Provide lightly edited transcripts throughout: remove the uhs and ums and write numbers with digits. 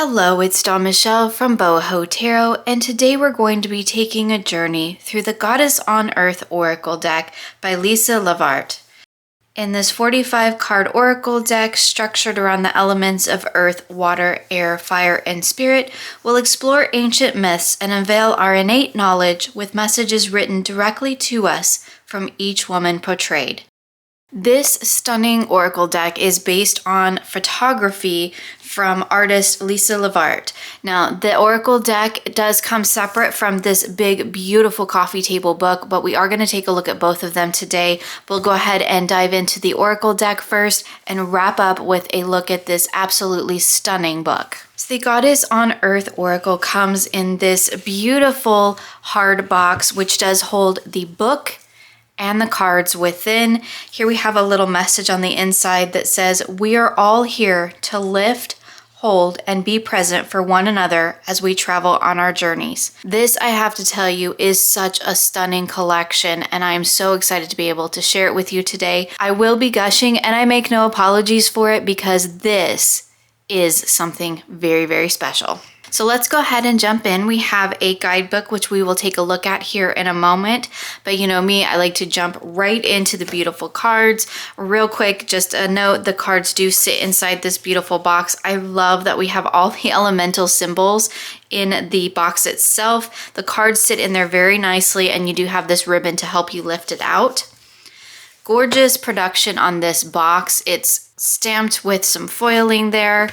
Hello, it's Dawn Michelle from Boho Tarot, and today we're going to be taking a journey through the Goddess on Earth Oracle deck by Lisa Lavart. In this 45 card oracle deck structured around the elements of earth, water, air, fire, and spirit, we'll explore ancient myths and unveil our innate knowledge with messages written directly to us from each woman portrayed. This stunning oracle deck is based on photography from artist Lisa Lavart. Now, the oracle deck does come separate from this big, beautiful coffee table book, but we are going to take a look at both of them today. We'll go ahead and dive into the oracle deck first and wrap up with a look at this absolutely stunning book. So the Goddess on Earth Oracle comes in this beautiful hard box, which does hold the book and the cards within. Here we have a little message on the inside that says, "We are all here to lift, hold, and be present for one another as we travel on our journeys." This, I have to tell you, is such a stunning collection, and I am so excited to be able to share it with you today. I will be gushing, and I make no apologies for it because this is something very, very special. So let's go ahead and jump in. We have a guidebook, which we will take a look at here in a moment. But you know me, I like to jump right into the beautiful cards. Real quick, just a note, the cards do sit inside this beautiful box. I love that we have all the elemental symbols in the box itself. The cards sit in there very nicely, and you do have this ribbon to help you lift it out. Gorgeous production on this box. It's stamped with some foiling there.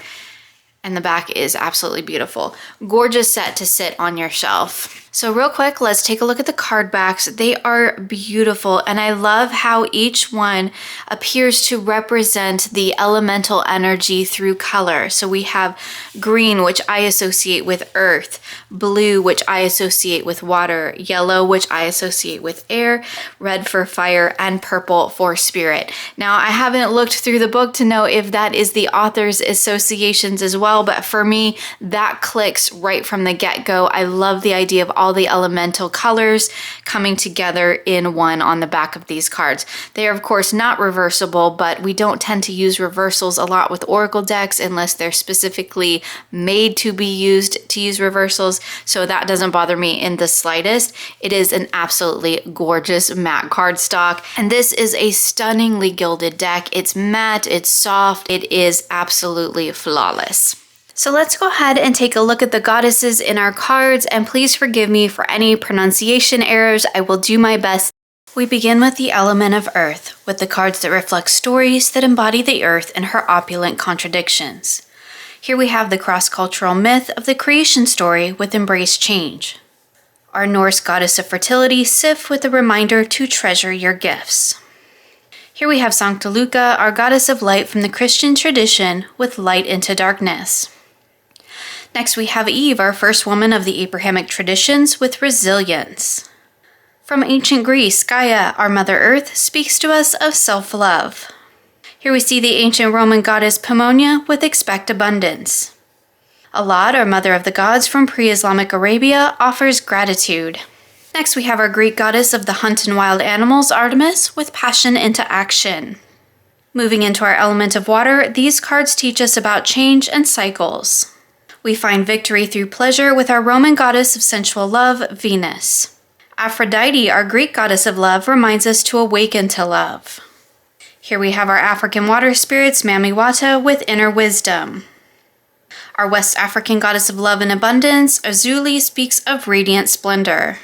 And the back is absolutely beautiful. Gorgeous set to sit on your shelf. So real quick, let's take a look at the card backs. They are beautiful, and I love how each one appears to represent the elemental energy through color. So we have green, which I associate with earth, blue, which I associate with water, yellow, which I associate with air, red for fire, and purple for spirit. Now, I haven't looked through the book to know if that is the author's associations as well, but for me, that clicks right from the get-go. I love the idea of all the elemental colors coming together in one on the back of these cards. They are, of course, not reversible, but we don't tend to use reversals a lot with oracle decks unless they're specifically made to be used to use reversals, so that doesn't bother me in the slightest. It is an absolutely gorgeous matte cardstock, and this is a stunningly gilded deck. It's matte, it's soft, it is absolutely flawless. So let's go ahead and take a look at the goddesses in our cards, and please forgive me for any pronunciation errors. I will do my best. We begin with the element of earth, with the cards that reflect stories that embody the earth and her opulent contradictions. Here we have the cross-cultural myth of the creation story with embrace change. Our Norse goddess of fertility, Sif, with a reminder to treasure your gifts. Here we have Sancta Luca, our goddess of light from the Christian tradition, with light into darkness. Next, we have Eve, our first woman of the Abrahamic traditions, with resilience. From ancient Greece, Gaia, our Mother Earth, speaks to us of self-love. Here we see the ancient Roman goddess Pomonia with expect abundance. Alad, our Mother of the Gods from pre-Islamic Arabia, offers gratitude. Next, we have our Greek goddess of the hunt and wild animals, Artemis, with passion into action. Moving into our element of water, these cards teach us about change and cycles. We find victory through pleasure with our Roman goddess of sensual love, Venus. Aphrodite, our Greek goddess of love, reminds us to awaken to love. Here we have our African water spirits, Mamiwata, with inner wisdom. Our West African goddess of love and abundance, Azuli, speaks of radiant splendor.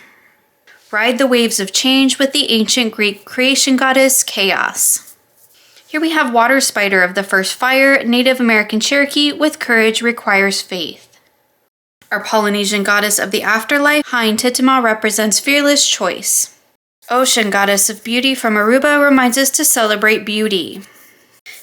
Ride the waves of change with the ancient Greek creation goddess, Chaos. Here we have Water Spider of the First Fire, Native American Cherokee, with courage requires faith. Our Polynesian goddess of the afterlife, Hain Titama, represents fearless choice. Ocean goddess of beauty from Aruba reminds us to celebrate beauty.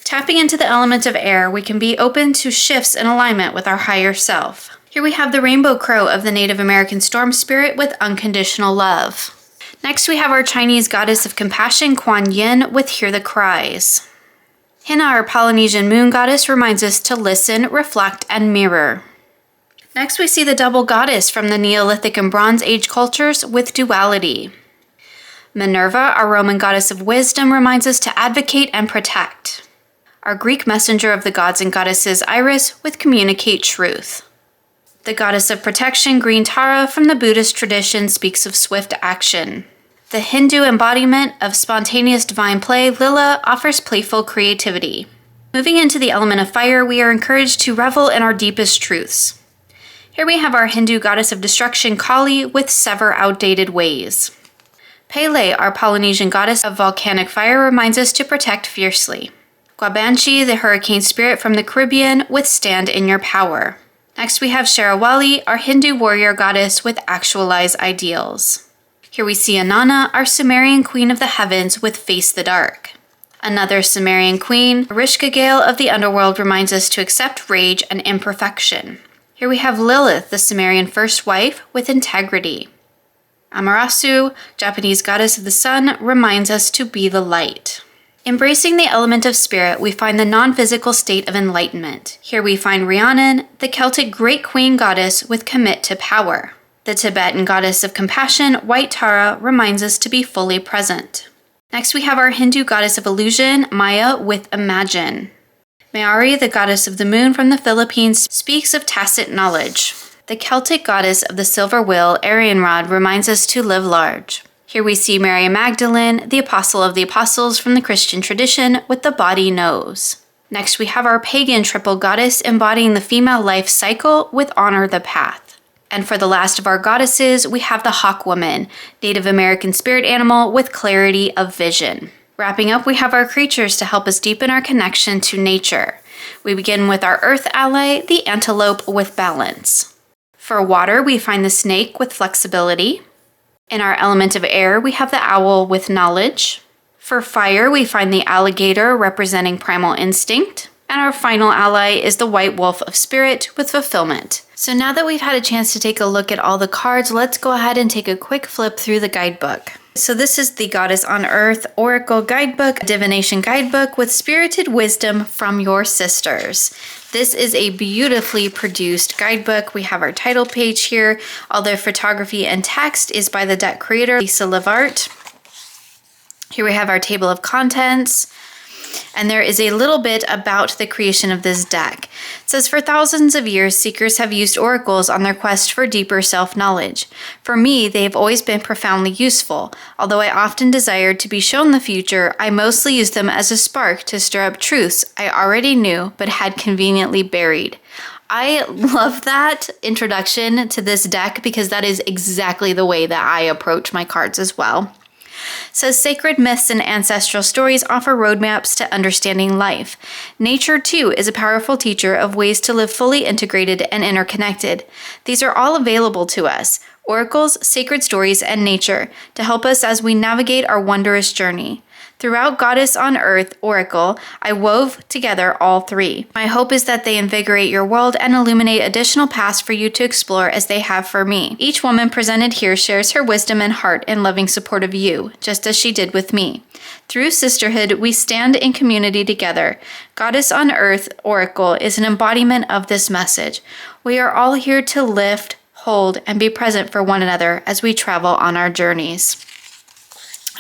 Tapping into the element of air, we can be open to shifts in alignment with our higher self. Here we have the Rainbow Crow of the Native American Storm Spirit with unconditional love. Next, we have our Chinese goddess of compassion, Kuan Yin, with Hear the Cries. Hina, our Polynesian moon goddess, reminds us to listen, reflect, and mirror. Next, we see the double goddess from the Neolithic and Bronze Age cultures with duality. Minerva, our Roman goddess of wisdom, reminds us to advocate and protect. Our Greek messenger of the gods and goddesses, Iris, with communicate truth. The goddess of protection, green Tara, from the Buddhist tradition, speaks of swift action. The Hindu embodiment of spontaneous divine play, Lila, offers playful creativity. Moving into the element of fire, we are encouraged to revel in our deepest truths. Here we have our Hindu goddess of destruction, Kali, with sever outdated ways. Pele, our Polynesian goddess of volcanic fire, reminds us to protect fiercely. Guabanchi, the hurricane spirit from the Caribbean, with stand in your power. Next we have Sharawali, our Hindu warrior goddess with actualized ideals. Here we see Inanna, our Sumerian queen of the heavens, with face the dark. Another Sumerian queen, Erishkigal of the underworld, reminds us to accept rage and imperfection. Here we have Lilith, the Sumerian first wife, with integrity. Amaterasu, Japanese goddess of the sun, reminds us to be the light. Embracing the element of spirit, we find the non-physical state of enlightenment. Here we find Rhiannon, the Celtic great queen goddess with commit to power. The Tibetan goddess of compassion, white Tara, reminds us to be fully present. Next we have our Hindu goddess of illusion, Maya, with imagine. Mayari, the goddess of the moon from the Philippines, speaks of tacit knowledge. The Celtic goddess of the silver wheel, Arianrod, reminds us to live large. Here we see Mary Magdalene, the apostle of the apostles from the Christian tradition, with the body knows. Next we have our pagan triple goddess embodying the female life cycle with honor the path. And for the last of our goddesses, we have the hawk woman, Native American spirit animal with clarity of vision. Wrapping up, we have our creatures to help us deepen our connection to nature. We begin with our earth ally, the antelope with balance. For water, we find the snake with flexibility. In our element of air, we have the owl with knowledge. For fire, we find the alligator representing primal instinct. And our final ally is the white wolf of spirit with fulfillment. So now that we've had a chance to take a look at all the cards, let's go ahead and take a quick flip through the guidebook. So this is the Goddess on Earth Oracle Guidebook, Divination Guidebook with spirited wisdom from your sisters. This is a beautifully produced guidebook. We have our title page here. All the photography and text is by the deck creator, Lisa Levart. Here we have our table of contents. And there is a little bit about the creation of this deck. It says, for thousands of years, seekers have used oracles on their quest for deeper self-knowledge. For me, they have always been profoundly useful. Although I often desired to be shown the future, I mostly used them as a spark to stir up truths I already knew but had conveniently buried. I love that introduction to this deck because that is exactly the way that I approach my cards as well. Says sacred myths and ancestral stories offer roadmaps to understanding life. Nature, too, is a powerful teacher of ways to live fully integrated and interconnected. These are all available to us, oracles, sacred stories, and nature, to help us as we navigate our wondrous journey. Throughout Goddess on Earth Oracle, I wove together all three. My hope is that they invigorate your world and illuminate additional paths for you to explore as they have for me. Each woman presented here shares her wisdom and heart in loving support of you, just as she did with me. Through sisterhood, we stand in community together. Goddess on Earth Oracle is an embodiment of this message. We are all here to lift, hold, and be present for one another as we travel on our journeys.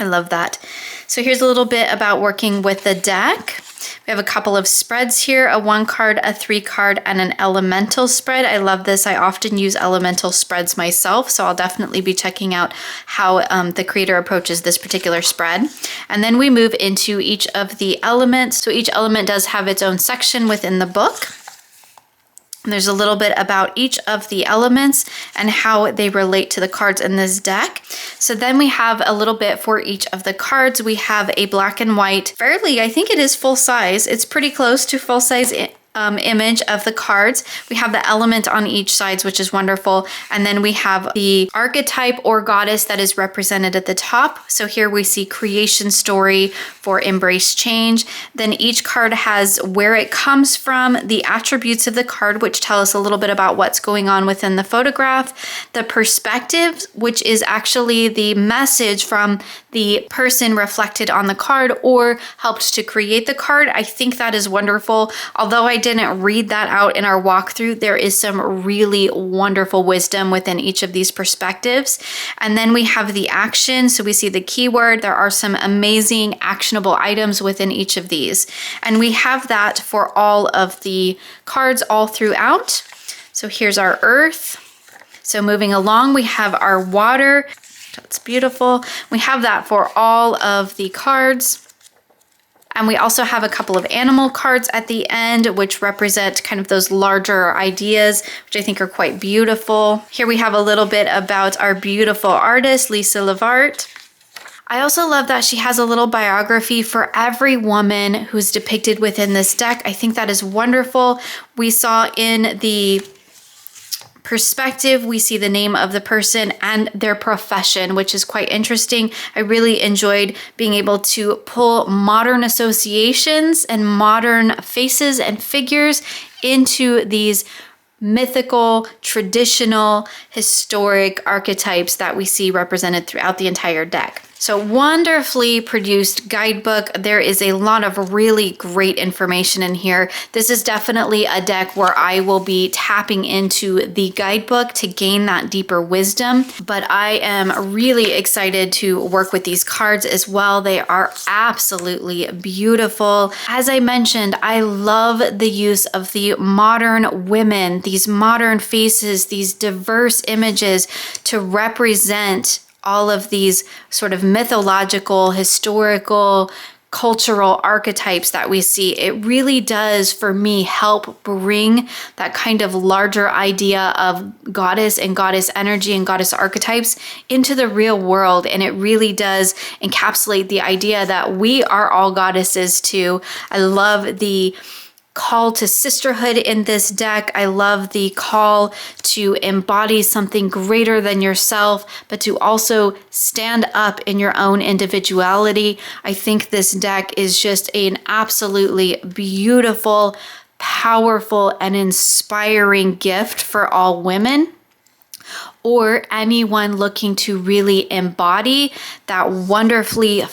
I love that. So here's a little bit about working with the deck. We have a couple of spreads here, a 1 card, a 3 card, and an elemental spread. I love this. I often use elemental spreads myself, so I'll definitely be checking out how the creator approaches this particular spread. And then we move into each of the elements. So each element does have its own section within the book. There's a little bit about each of the elements and how they relate to the cards in this deck. So then we have a little bit for each of the cards. We have a black and white, I think it is full size. It's pretty close to full size image of the cards. We have the element on each side, which is wonderful. And then we have the archetype or goddess that is represented at the top. So here we see creation story for embrace change. Then each card has where it comes from, the attributes of the card, which tell us a little bit about what's going on within the photograph, the perspective, which is actually the message from the person reflected on the card or helped to create the card. I think that is wonderful. Although I didn't read that out in our walkthrough, there is some really wonderful wisdom within each of these perspectives. And then we have the action. So we see the keyword. There are some amazing actionable items within each of these. And we have that for all of the cards all throughout. So here's our earth. So moving along, we have our water. That's beautiful. We have that for all of the cards. And we also have a couple of animal cards at the end, which represent kind of those larger ideas, which I think are quite beautiful. Here we have a little bit about our beautiful artist, Lisa Levart. I also love that she has a little biography for every woman who's depicted within this deck. I think that is wonderful. We saw in the perspective, we see the name of the person and their profession, which is quite interesting. I really enjoyed being able to pull modern associations and modern faces and figures into these mythical, traditional, historic archetypes that we see represented throughout the entire deck. So wonderfully produced guidebook. There is a lot of really great information in here. This is definitely a deck where I will be tapping into the guidebook to gain that deeper wisdom, but I am really excited to work with these cards as well. They are absolutely beautiful. As I mentioned, I love the use of the modern women, these modern faces, these diverse images to represent all of these sort of mythological, historical, cultural archetypes that we see. It really does, for me, help bring that kind of larger idea of goddess and goddess energy and goddess archetypes into the real world. And it really does encapsulate the idea that we are all goddesses too. I love the call to sisterhood in this deck. I love the call to embody something greater than yourself, but to also stand up in your own individuality. I think this deck is just an absolutely beautiful, powerful, and inspiring gift for all women, or anyone looking to really embody that wonderfully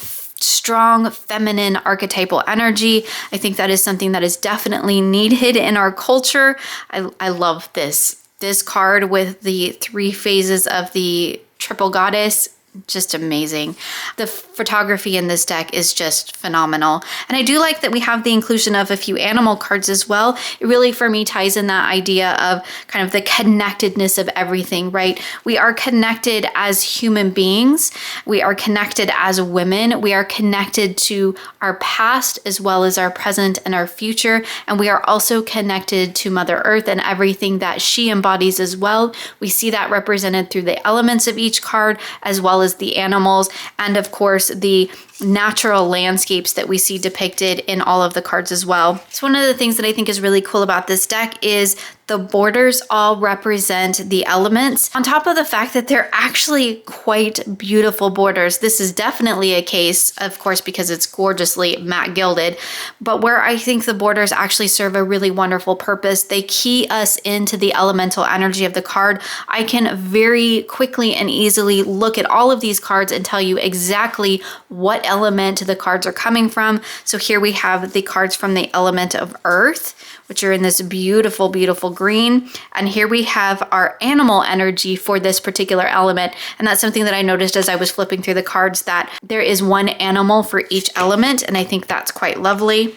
strong feminine archetypal energy. I think that is something that is definitely needed in our culture. I love this card with the 3 phases of the triple goddess. Just amazing. The photography in this deck is just phenomenal. And I do like that we have the inclusion of a few animal cards as well. It really, for me, ties in that idea of kind of the connectedness of everything, right? We are connected as human beings. We are connected as women. We are connected to our past as well as our present and our future. And we are also connected to Mother Earth and everything that she embodies as well. We see that represented through the elements of each card, as well as the animals, and of course the natural landscapes that we see depicted in all of the cards as well. So one of the things that I think is really cool about this deck is the borders all represent the elements, on top of the fact that they're actually quite beautiful borders. This is definitely a case, of course, because it's gorgeously matte gilded, but where I think the borders actually serve a really wonderful purpose. They key us into the elemental energy of the card. I can very quickly and easily look at all of these cards and tell you exactly what element the cards are coming from. So here we have the cards from the element of earth, which are in this beautiful, beautiful green. And here we have our animal energy for this particular element. And that's something that I noticed as I was flipping through the cards, that there is one animal for each element. And I think that's quite lovely.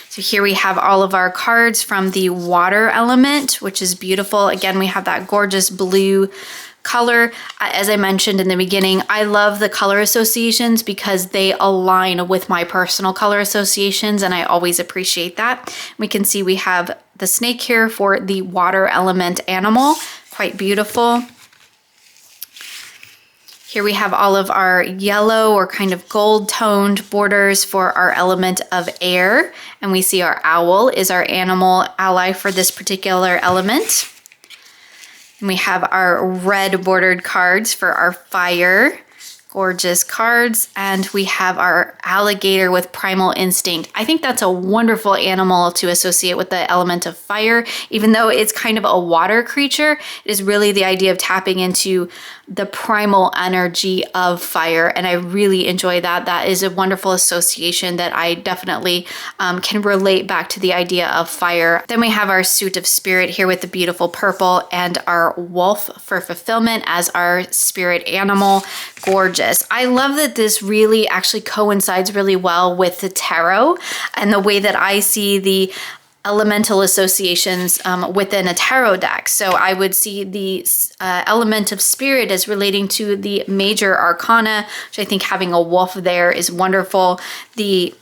So here we have all of our cards from the water element, which is beautiful. Again, we have that gorgeous blue color. As I mentioned in the beginning, I love the color associations because they align with my personal color associations, and I always appreciate that. We can see we have the snake here for the water element animal, quite beautiful. Here we have all of our yellow or kind of gold toned borders for our element of air, and we see our owl is our animal ally for this particular element. And we have our red bordered cards for our fire, gorgeous cards, and we have our alligator with primal instinct. I think that's a wonderful animal to associate with the element of fire. Even though it's kind of a water creature, it is really the idea of tapping into the primal energy of fire, and I really enjoy that. That is a wonderful association that I definitely can relate back to the idea of fire. Then we have our suit of spirit here with the beautiful purple, and our wolf for fulfillment as our spirit animal. Gorgeous. I love that this really actually coincides really well with the tarot and the way that I see the elemental associations within a tarot deck. So I would see the element of spirit as relating to the major arcana, which I think having a wolf there is wonderful. The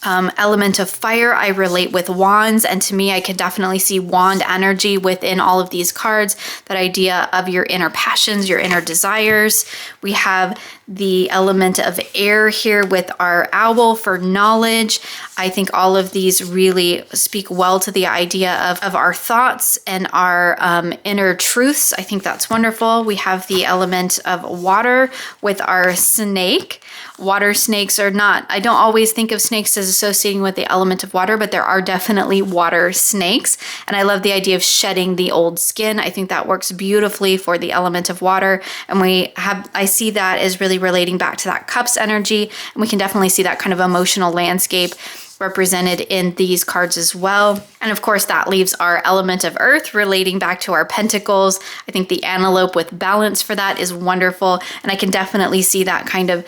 element of fire I relate with wands, and to me I can definitely see wand energy within all of these cards, that idea of your inner passions, your inner desires. We have the element of air here with our owl for knowledge. I think all of these really speak well to the idea of our thoughts and our inner truths. I think that's wonderful. We have the element of water with our snake. Water snakes are not, I don't always think of snakes as associating with the element of water, but there are definitely water snakes. And I love the idea of shedding the old skin. I think that works beautifully for the element of water. And I see that as really relating back to that cups energy. And we can definitely see that kind of emotional landscape represented in these cards as well. And of course, that leaves our element of earth relating back to our pentacles. I think the antelope with balance for that is wonderful. And I can definitely see that kind of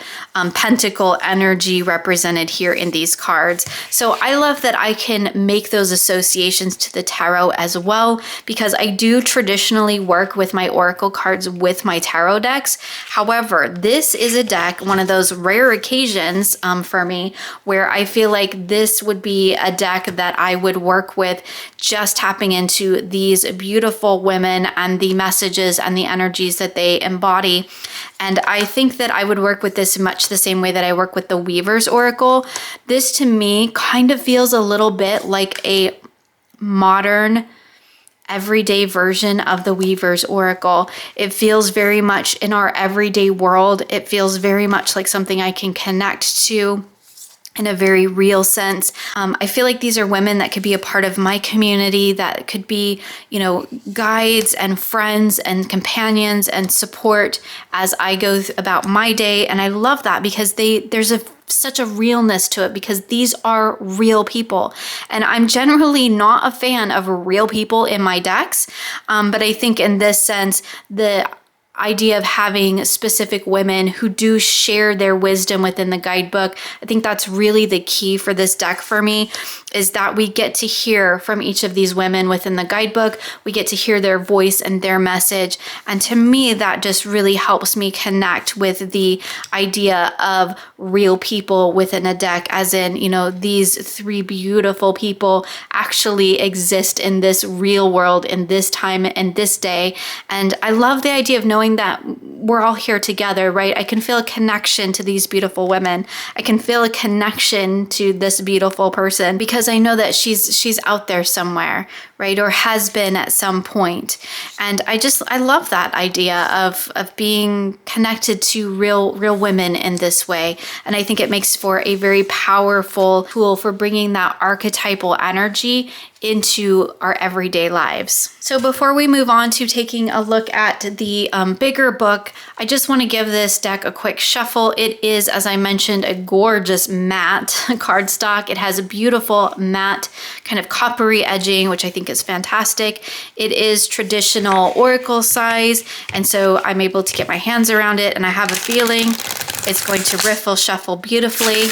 pentacle energy represented here in these cards. So I love that I can make those associations to the tarot as well, because I do traditionally work with my oracle cards with my tarot decks. However, this is a deck, one of those rare occasions for me, where I feel like this would be a deck that I would work with, just tapping into these beautiful women and the messages and the energies that they embody. And I think that I would work with this much the same way that I work with the Weaver's Oracle. This to me kind of feels a little bit like a modern everyday version of the Weaver's Oracle. It feels very much in our everyday world. It feels very much like something I can connect to in a very real sense. I feel like these are women that could be a part of my community, that could be, guides and friends and companions and support as I go about my day. And I love that because there's such a realness to it, because these are real people. And I'm generally not a fan of real people in my decks. But I think in this sense, the idea of having specific women who do share their wisdom within the guidebook, I think that's really the key for this deck for me, is that we get to hear from each of these women within the guidebook. We get to hear their voice and their message. And to me, that just really helps me connect with the idea of real people within a deck, as in, these three beautiful people actually exist in this real world, in this time and this day. And I love the idea of knowing that we're all here together, right? I can feel a connection to these beautiful women. I can feel a connection to this beautiful person, because I know that she's out there somewhere, right? Or has been at some point. And I love that idea of being connected to real women in this way. And I think it makes for a very powerful tool for bringing that archetypal energy into our everyday lives. So before we move on to taking a look at the bigger book, I just want to give this deck a quick shuffle. It is, as I mentioned, a gorgeous matte cardstock. It has a beautiful matte kind of coppery edging, which I think is fantastic. It is traditional oracle size, and so I'm able to get my hands around it, and I have a feeling it's going to riffle shuffle beautifully.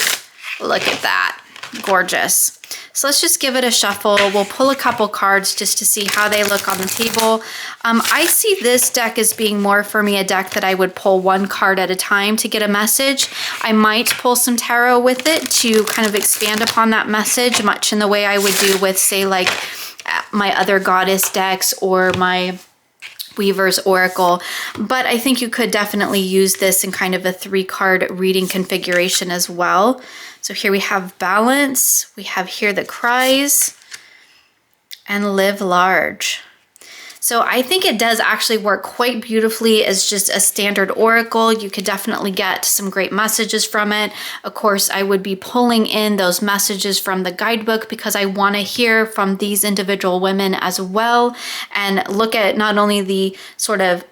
Look at that. Gorgeous. So let's just give it a shuffle. We'll pull a couple cards just to see how they look on the table. I see this deck as being more for me a deck that I would pull one card at a time to get a message. I might pull some tarot with it to kind of expand upon that message, much in the way I would do with, say, like my other goddess decks or my Weaver's Oracle. But I think you could definitely use this in kind of a 3-card reading configuration as well. So here we have balance, we have here the cries, and live large. So I think it does actually work quite beautifully as just a standard oracle. You could definitely get some great messages from it. Of course, I would be pulling in those messages from the guidebook because I want to hear from these individual women as well, and look at not only the sort of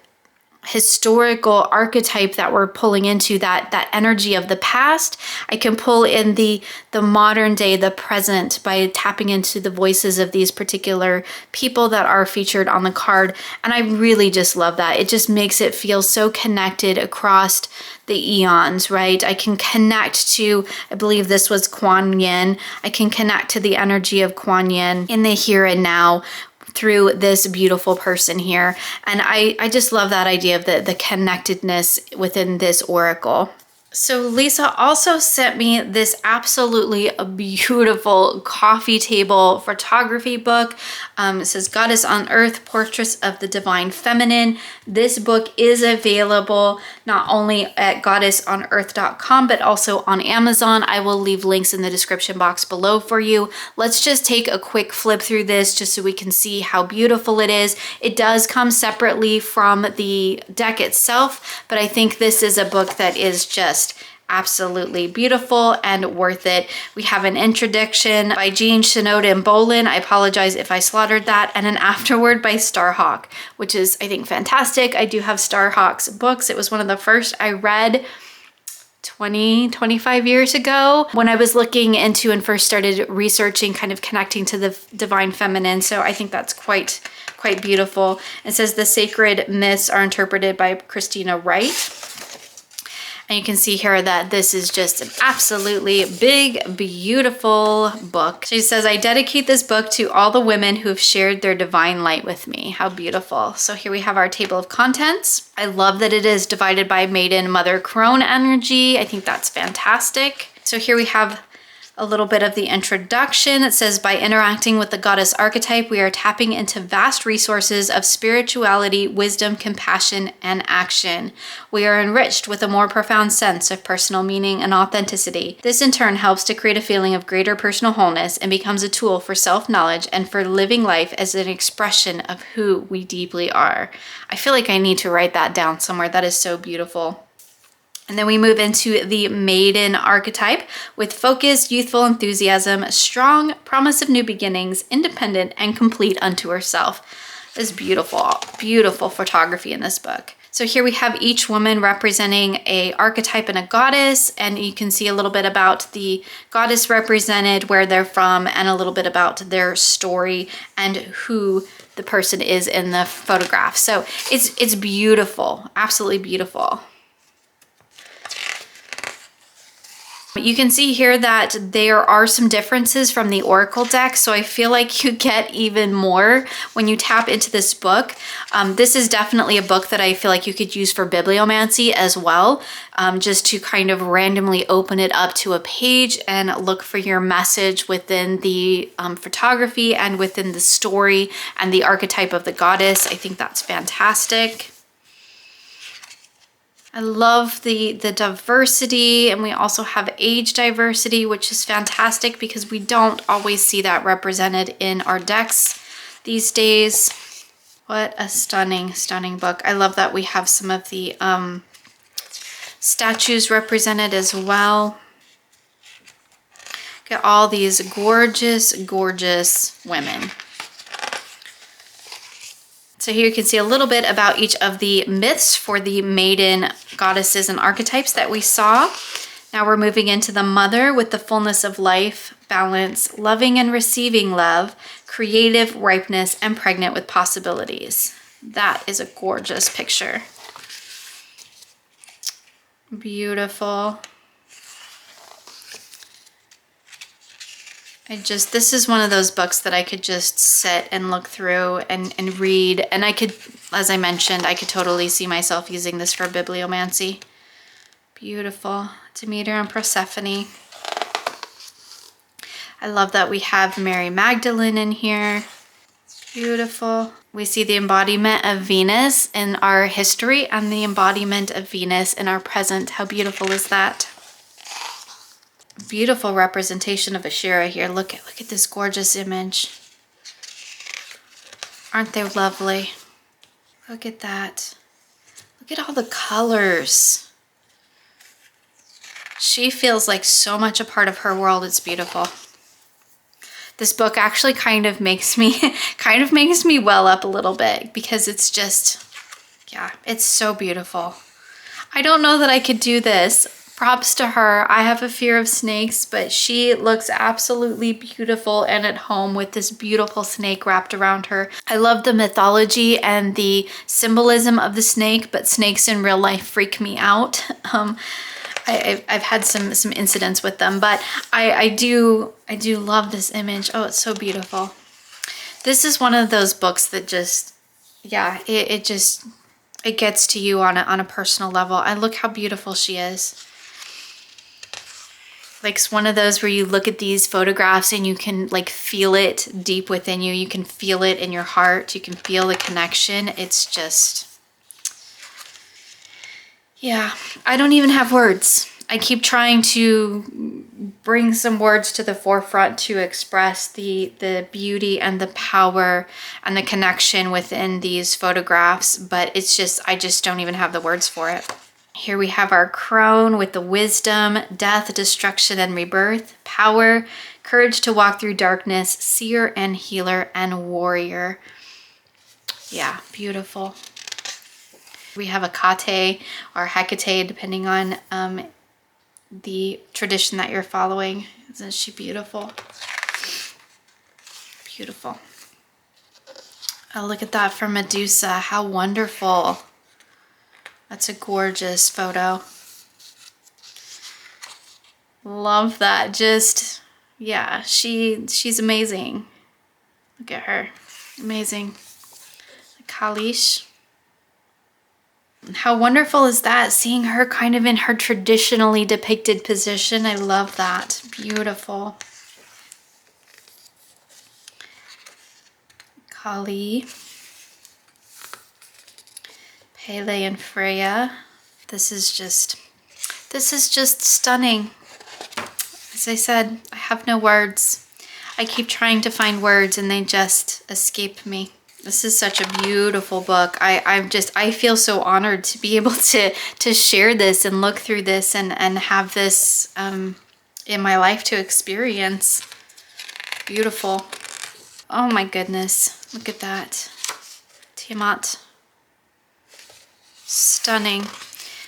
historical archetype that we're pulling into, that energy of the past. I can pull in the modern day, the present, by tapping into the voices of these particular people that are featured on the card. And I really just love that. It just makes it feel so connected across the eons, right? I can connect to, I believe this was Kuan Yin. I can connect to the energy of Kuan Yin in the here and now through this beautiful person here. And I just love that idea of the connectedness within this oracle. So Lisa also sent me this absolutely beautiful coffee table photography book. It says Goddess on Earth, Portraits of the Divine Feminine. This book is available not only at goddessonearth.com, but also on Amazon. I will leave links in the description box below for you. Let's just take a quick flip through this just so we can see how beautiful it is. It does come separately from the deck itself, but I think this is a book that is just absolutely beautiful and worth it. We have an introduction by Jean Shinoda Bolin. I apologize if I slaughtered that. And an afterword by Starhawk, which is, I think, fantastic. I do have Starhawk's books. It was one of the first I read 25 years ago when I was looking into and first started researching, kind of connecting to the divine feminine. So I think that's quite beautiful. It says the sacred myths are interpreted by Christina Wright. And you can see here that this is just an absolutely big, beautiful book. She says, I dedicate this book to all the women who have shared their divine light with me. How beautiful. So here we have our table of contents. I love that it is divided by maiden, mother, crone energy. I think that's fantastic. So here we have a little bit of the introduction. It says, by interacting with the goddess archetype, we are tapping into vast resources of spirituality, wisdom, compassion, and action. We are enriched with a more profound sense of personal meaning and authenticity. This in turn helps to create a feeling of greater personal wholeness and becomes a tool for self-knowledge and for living life as an expression of who we deeply are. I feel like I need to write that down somewhere. That is so beautiful. And then we move into the maiden archetype with focus, youthful enthusiasm, strong, promise of new beginnings, independent, and complete unto herself. This is beautiful, beautiful photography in this book. So here we have each woman representing a archetype and a goddess, and you can see a little bit about the goddess represented, where they're from, and a little bit about their story and who the person is in the photograph. So it's beautiful, absolutely beautiful. You can see here that there are some differences from the Oracle deck, so I feel like you get even more when you tap into this book. This is definitely a book that I feel like you could use for bibliomancy as well, just to kind of randomly open it up to a page and look for your message within the photography and within the story and the archetype of the goddess. I think that's fantastic. I love the diversity, and we also have age diversity, which is fantastic because we don't always see that represented in our decks these days. What a stunning, stunning book. I love that we have some of the statues represented as well. Get all these gorgeous, gorgeous women. So here you can see a little bit about each of the myths for the maiden goddesses and archetypes that we saw. Now we're moving into the mother with the fullness of life, balance, loving and receiving love, creative ripeness, and pregnant with possibilities. That is a gorgeous picture. Beautiful. This is one of those books that I could just sit and look through and read. And I could, as I mentioned, I could totally see myself using this for bibliomancy. Beautiful. Demeter and Persephone. I love that we have Mary Magdalene in here. Beautiful. We see the embodiment of Venus in our history and the embodiment of Venus in our present. How beautiful is that? Beautiful representation of Ashera here. Look at this gorgeous image. Aren't they lovely? Look at that. Look at all the colors. She feels like so much a part of her world. It's beautiful. This book actually kind of makes me well up a little bit because it's just Yeah, it's so beautiful. I don't know that I could do this. Props to her. I have a fear of snakes, but she looks absolutely beautiful and at home with this beautiful snake wrapped around her. I love the mythology and the symbolism of the snake, but snakes in real life freak me out. I've had some incidents with them, but I do love this image. Oh, it's so beautiful. This is one of those books that just, yeah, it gets to you on a personal level. And look how beautiful she is. Like, it's one of those where you look at these photographs and you can like feel it deep within you. You can feel it in your heart. You can feel the connection. It's just, yeah, I don't even have words. I keep trying to bring some words to the forefront to express the beauty and the power and the connection within these photographs, but it's just, I just don't even have the words for it. Here we have our crone with the wisdom, death, destruction, and rebirth, power, courage to walk through darkness, seer and healer, and warrior. Yeah, beautiful. We have a Kate or Hecate, depending on the tradition that you're following. Isn't she beautiful? Beautiful. Oh, look at that for Medusa. How wonderful. That's a gorgeous photo. Love that. Just, yeah, she's amazing. Look at her. Amazing. Kalish. How wonderful is that? Seeing her kind of in her traditionally depicted position. I love that. Beautiful. Kali. Pele and Freya. This is just stunning. As I said, I have no words. I keep trying to find words and they just escape me. This is such a beautiful book. I feel so honored to be able to share this and look through this and have this in my life to experience. Beautiful. Oh my goodness. Look at that. Tiamat. Stunning.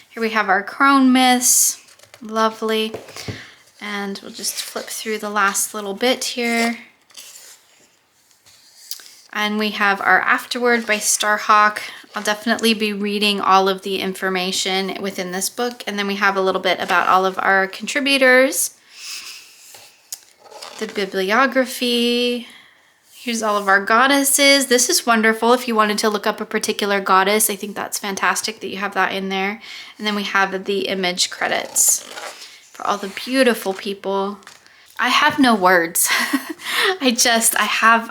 Here we have our crone myths. Lovely. And we'll just flip through the last little bit here. And we have our Afterword by Starhawk. I'll definitely be reading all of the information within this book. And then we have a little bit about all of our contributors. The bibliography. Here's all of our goddesses. This is wonderful if you wanted to look up a particular goddess. I think that's fantastic that you have that in there. And then we have the image credits for all the beautiful people. I have no words. I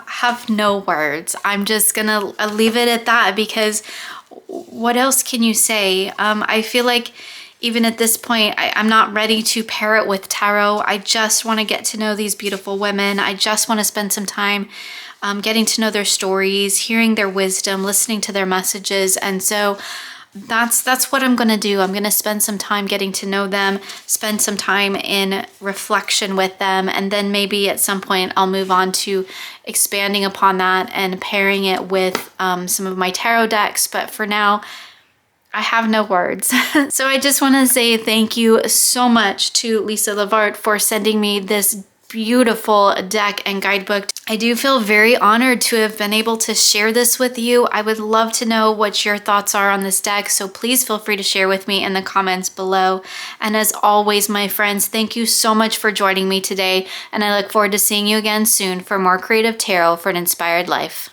have no words. I'm just gonna leave it at that because what else can you say? I feel like even at this point, I'm not ready to pair it with tarot. I just want to get to know these beautiful women. I just want to spend some time getting to know their stories, hearing their wisdom, listening to their messages. And so that's what I'm going to do. I'm going to spend some time getting to know them, spend some time in reflection with them, and then maybe at some point I'll move on to expanding upon that and pairing it with some of my tarot decks. But for now, I have no words. So I just want to say thank you so much to Lisa Levart for sending me this beautiful deck and guidebook. I do feel very honored to have been able to share this with you. I would love to know what your thoughts are on this deck, so please feel free to share with me in the comments below. And as always, my friends, thank you so much for joining me today, and I look forward to seeing you again soon for more creative tarot for an inspired life.